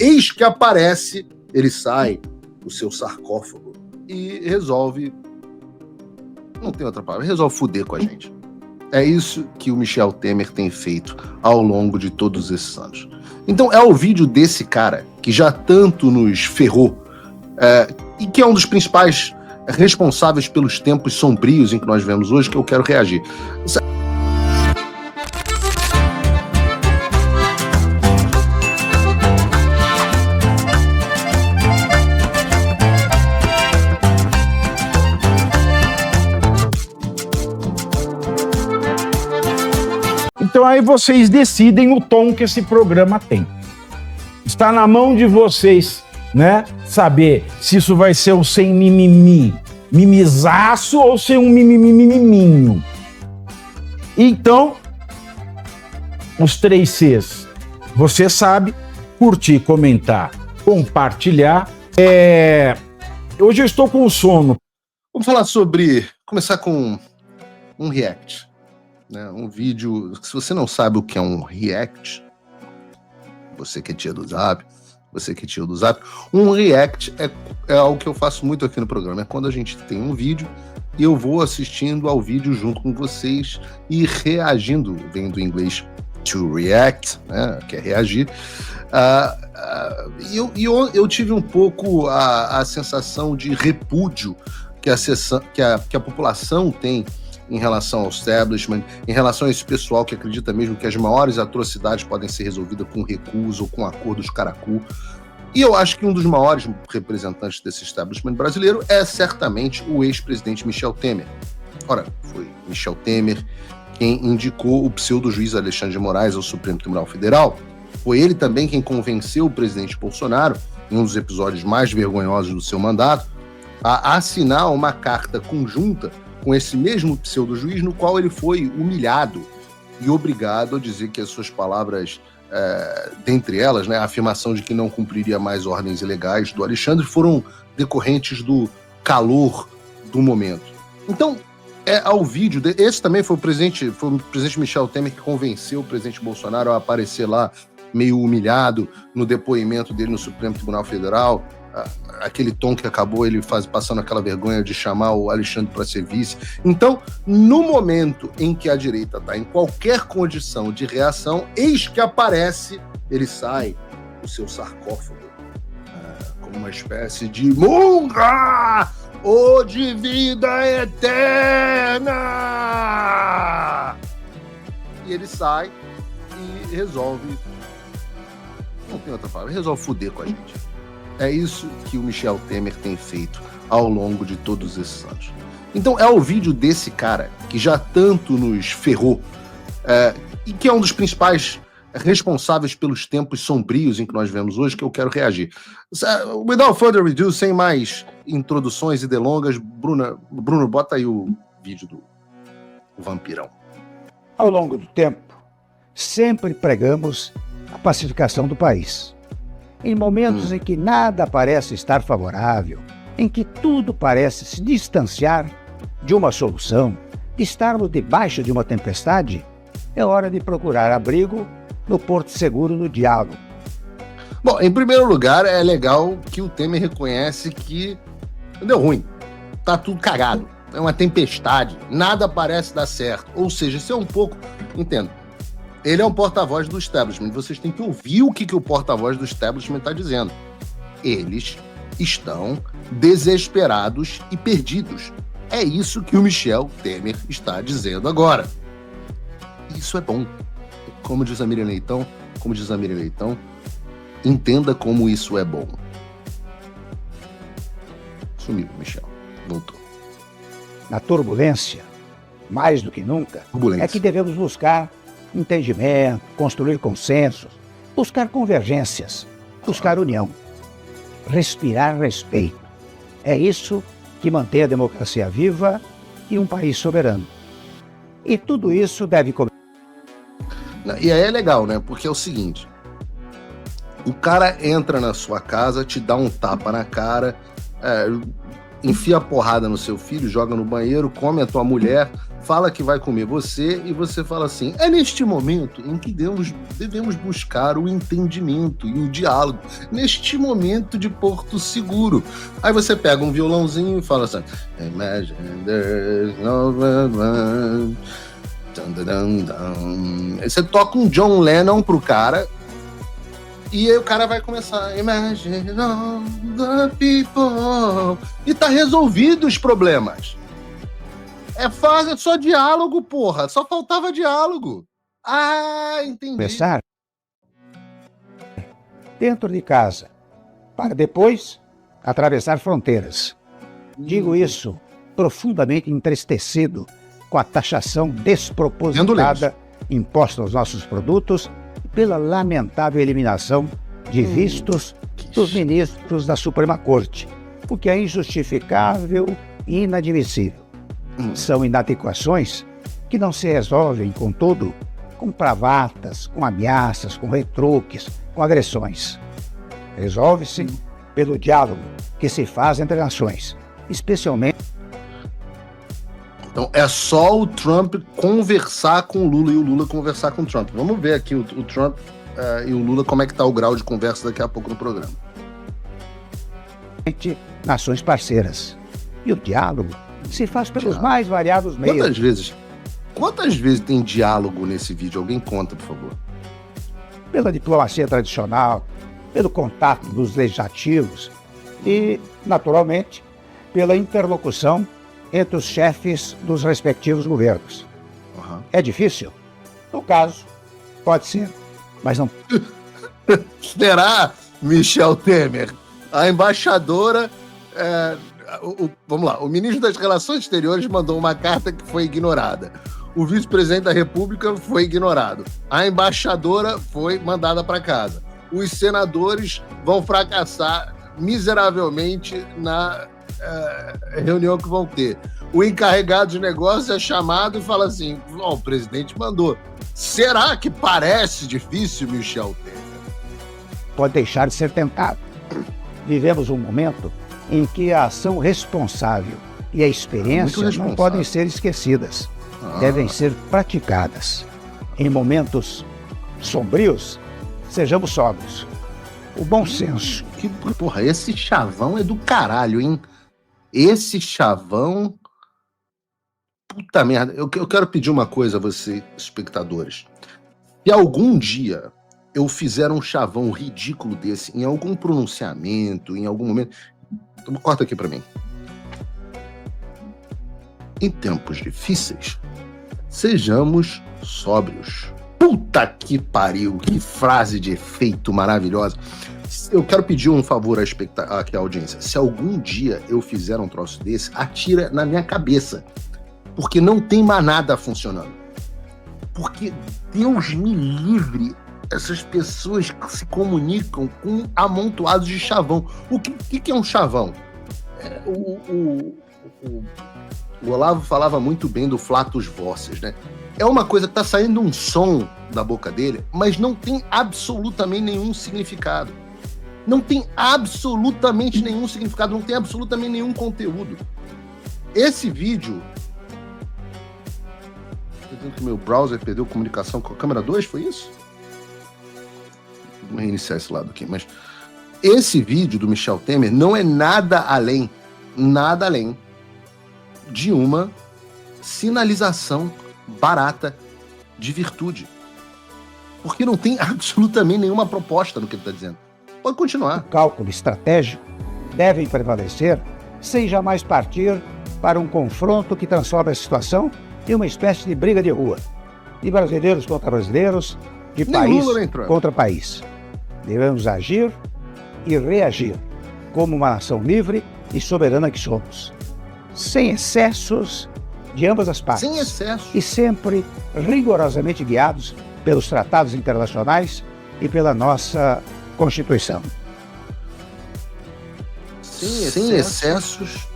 Eis que aparece, ele sai do seu sarcófago e resolve, não tem outra palavra, resolve fuder com a gente. É isso que o Michel Temer tem feito ao longo de todos esses anos. Então é o vídeo desse cara que já tanto nos ferrou e que é um dos principais responsáveis pelos tempos sombrios em que nós vivemos hoje que eu quero reagir. Então aí vocês decidem o tom que esse programa tem. Está na mão de vocês, né? Saber se isso vai ser um sem mimimi, mimizaço ou ser um mimimiminho. Então, os 3 Cs. Você sabe, curtir, comentar, compartilhar. Hoje eu estou com sono. Vamos começar com um react. Né, um vídeo, se você não sabe o que é um react, você que é tia do Zap, um react é algo que eu faço muito aqui no programa, é quando a gente tem um vídeo e eu vou assistindo ao vídeo junto com vocês e reagindo, vem do inglês to react, né, que é reagir, e eu tive um pouco a sensação de repúdio que a população tem em relação ao establishment, em relação a esse pessoal que acredita mesmo que as maiores atrocidades podem ser resolvidas com recuso ou com acordos caracu. E eu acho que um dos maiores representantes desse establishment brasileiro é certamente o ex-presidente Michel Temer. Ora, foi Michel Temer quem indicou o pseudo-juiz Alexandre de Moraes ao Supremo Tribunal Federal. Foi ele também quem convenceu o presidente Bolsonaro, em um dos episódios mais vergonhosos do seu mandato, a assinar uma carta conjunta com esse mesmo pseudo-juiz, no qual ele foi humilhado e obrigado a dizer que as suas palavras, dentre elas, né, a afirmação de que não cumpriria mais ordens ilegais do Alexandre, foram decorrentes do calor do momento. Então, ao vídeo, esse também foi o presidente Michel Temer que convenceu o presidente Bolsonaro a aparecer lá meio humilhado no depoimento dele no Supremo Tribunal Federal, aquele tom que acabou ele passando aquela vergonha de chamar o Alexandre para ser vice. Então, no momento em que a direita está em qualquer condição de reação, eis que aparece, ele sai do seu sarcófago como uma espécie de munga ou de vida eterna. E ele sai e resolve, não tem outra palavra, resolve fuder com a gente. É isso que o Michel Temer tem feito ao longo de todos esses anos. Então é o vídeo desse cara que já tanto nos ferrou e que é um dos principais responsáveis pelos tempos sombrios em que nós vivemos hoje que eu quero reagir. Without further ado, sem mais introduções e delongas, Bruno, bota aí o vídeo do vampirão. Ao longo do tempo, sempre pregamos a pacificação do país. Em momentos em que nada parece estar favorável, em que tudo parece se distanciar de uma solução, de estarmos debaixo de uma tempestade, é hora de procurar abrigo no porto seguro do diálogo. Bom, em primeiro lugar, é legal que o Temer reconhece que deu ruim, tá tudo cagado, é uma tempestade, nada parece dar certo. Ou seja, isso é um pouco, entendo, ele é um porta-voz do establishment. Vocês têm que ouvir o que o porta-voz do establishment está dizendo. Eles estão desesperados e perdidos. É isso que o Michel Temer está dizendo agora. Isso é bom. Como diz a Miriam Leitão, entenda como isso é bom. Sumiu, Michel. Voltou. Na turbulência, mais do que nunca, é que devemos buscar entendimento, construir consensos, buscar convergências, buscar união, respirar respeito. É isso que mantém a democracia viva e um país soberano. E tudo isso deve começar. E aí é legal, né? Porque é o seguinte, o cara entra na sua casa, te dá um tapa na cara, enfia a porrada no seu filho, joga no banheiro, come a tua mulher, fala que vai comer você, e você fala assim, é neste momento em que devemos buscar o entendimento e o diálogo, neste momento de porto seguro. Aí você pega um violãozinho e fala assim, Imagine there's no one. Aí você toca um John Lennon pro cara, e aí o cara vai começar, Imagine all the people. E tá resolvido os problemas. É fácil, é só diálogo, porra. Só faltava diálogo. Ah, entendi. Começar dentro de casa, para depois atravessar fronteiras. Digo isso profundamente entristecido com a taxação despropositada imposta aos nossos produtos pela lamentável eliminação de vistos dos ministros da Suprema Corte, o que é injustificável e inadmissível. São inadequações que não se resolvem, contudo, com bravatas, com ameaças, com retruques, com agressões. Resolve-se pelo diálogo que se faz entre nações, especialmente... Então é só o Trump conversar com o Lula e o Lula conversar com o Trump. Vamos ver aqui o Trump e o Lula, como é que tá o grau de conversa daqui a pouco no programa. Nações parceiras. E o diálogo se faz pelos mais variados meios. Quantas vezes tem diálogo nesse vídeo? Alguém conta, por favor. Pela diplomacia tradicional, pelo contato dos legislativos e, naturalmente, pela interlocução entre os chefes dos respectivos governos. É difícil? No caso, pode ser, mas não... Será, Michel Temer? A embaixadora... vamos lá, o ministro das Relações Exteriores mandou uma carta que foi ignorada. O vice-presidente da República foi ignorado. A embaixadora foi mandada para casa. Os senadores vão fracassar miseravelmente na reunião que vão ter. O encarregado de negócios é chamado e fala assim, o presidente mandou. Será que parece difícil, Michel Temer? Pode deixar de ser tentado. Vivemos um momento em que a ação responsável e a experiência não podem ser esquecidas. Devem ser praticadas. Em momentos sombrios, sejamos sóbrios. O bom senso. Porra, esse chavão é do caralho, hein? Esse chavão... Puta merda. Eu quero pedir uma coisa a vocês, espectadores. Se algum dia eu fizer um chavão ridículo desse, em algum pronunciamento, em algum momento... Então, corta aqui pra mim. Em tempos difíceis, sejamos sóbrios. Puta que pariu, que frase de efeito maravilhosa. Eu quero pedir um favor aqui à audiência. Se algum dia eu fizer um troço desse, atira na minha cabeça. Porque não tem mais nada funcionando. Porque, Deus me livre, essas pessoas que se comunicam com amontoados de chavão. O que é um chavão? O Olavo falava muito bem do flatus vocis, né? É uma coisa que tá saindo um som da boca dele, mas não tem absolutamente nenhum significado. Não tem absolutamente nenhum significado, não tem absolutamente nenhum conteúdo. Esse vídeo... Eu dizendo que meu browser perdeu comunicação com a câmera 2, foi isso? Vou reiniciar esse lado aqui, mas... Esse vídeo do Michel Temer não é nada além de uma sinalização barata de virtude. Porque não tem absolutamente nenhuma proposta no que ele está dizendo. Pode continuar. O cálculo estratégico deve prevalecer sem jamais partir para um confronto que transforma a situação em uma espécie de briga de rua. De brasileiros contra brasileiros, de país contra país. Devemos agir e reagir como uma nação livre e soberana que somos. Sem excessos de ambas as partes. Sem excessos. E sempre rigorosamente guiados pelos tratados internacionais e pela nossa Constituição. Sem excessos.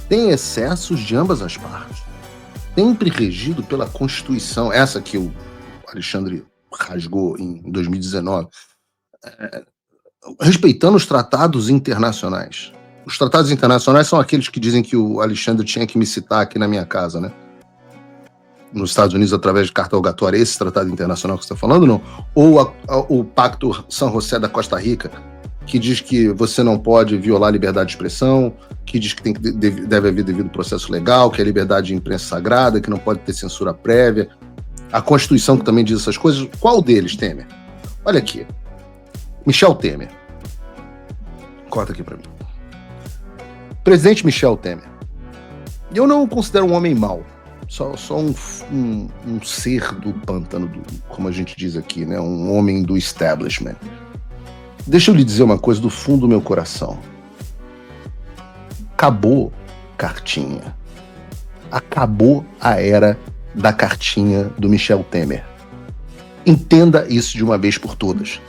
Sem excessos de ambas as partes. Sempre regido pela Constituição. Essa que o Alexandre rasgou em 2019. respeitando os tratados internacionais. Os tratados internacionais são aqueles que dizem que o Alexandre tinha que me citar aqui na minha casa, né? Nos Estados Unidos, através de carta rogatória, esse tratado internacional que você está falando, não? Ou o Pacto San José da Costa Rica, que diz que você não pode violar a liberdade de expressão, que diz que deve haver devido processo legal, que a liberdade de imprensa é sagrada, que não pode ter censura prévia. A Constituição que também diz essas coisas. Qual deles, Temer? Olha aqui. Michel Temer. Corta aqui para mim. Presidente Michel Temer. Eu não o considero um homem mau. Só um ser do pântano, como a gente diz aqui, né? Um homem do establishment. Deixa eu lhe dizer uma coisa do fundo do meu coração. Acabou cartinha. Acabou a era da cartinha do Michel Temer. Entenda isso de uma vez por todas.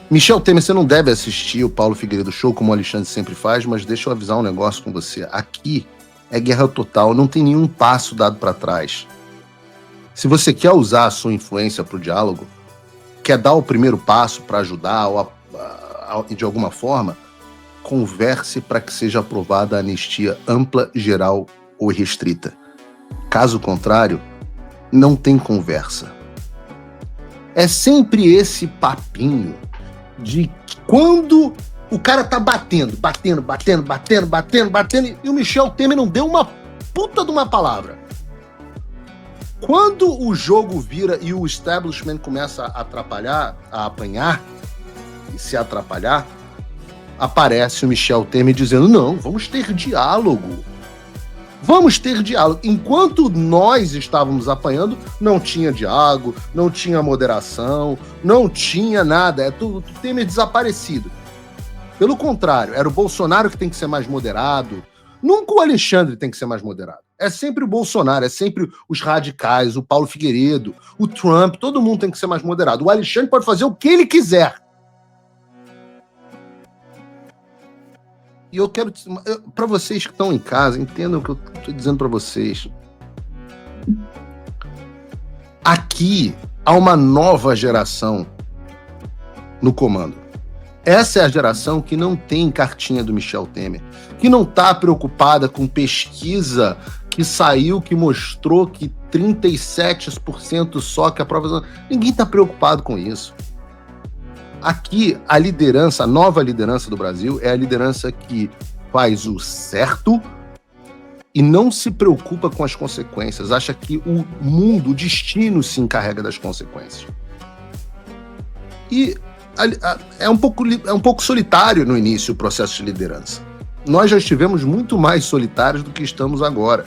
Michel Temer, você não deve assistir o Paulo Figueiredo Show, como o Alexandre sempre faz, mas deixa eu avisar um negócio com você. Aqui é guerra total, não tem nenhum passo dado para trás. Se você quer usar a sua influência para o diálogo, quer dar o primeiro passo para ajudar de alguma forma, converse para que seja aprovada a anistia ampla, geral ou restrita. Caso contrário, não tem conversa. É sempre esse papinho de quando o cara tá batendo, e o Michel Temer não deu uma puta de uma palavra. Quando o jogo vira e o establishment começa a atrapalhar, a apanhar e se atrapalhar, aparece o Michel Temer dizendo, não, vamos ter diálogo. Vamos ter diálogo. Enquanto nós estávamos apanhando, não tinha diálogo, não tinha moderação, não tinha nada. É tudo Temer desaparecido. Pelo contrário, era o Bolsonaro que tem que ser mais moderado. Nunca o Alexandre tem que ser mais moderado. É sempre o Bolsonaro, é sempre os radicais, o Paulo Figueiredo, o Trump, todo mundo tem que ser mais moderado. O Alexandre pode fazer o que ele quiser. E eu quero, para vocês que estão em casa, entendam o que eu estou dizendo para vocês. Aqui há uma nova geração no comando. Essa é a geração que não tem cartinha do Michel Temer, que não está preocupada com pesquisa que saiu, que mostrou que 37% só que a prova... Ninguém está preocupado com isso. Aqui, a liderança, a nova liderança do Brasil é a liderança que faz o certo e não se preocupa com as consequências. Acha que o mundo, o destino se encarrega das consequências. E é um pouco solitário no início o processo de liderança. Nós já estivemos muito mais solitários do que estamos agora.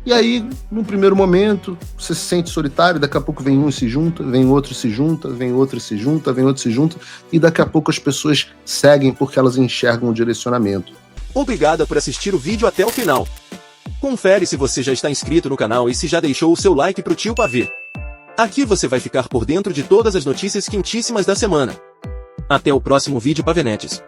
E aí, no primeiro momento, você se sente solitário, daqui a pouco vem um e se junta, vem outro e se junta, vem outro e se junta, vem outro e se junta, e daqui a pouco as pessoas seguem porque elas enxergam o direcionamento. Obrigado por assistir o vídeo até o final. Confere se você já está inscrito no canal e se já deixou o seu like pro tio Pavê. Aqui você vai ficar por dentro de todas as notícias quentíssimas da semana. Até o próximo vídeo, Pavenetes.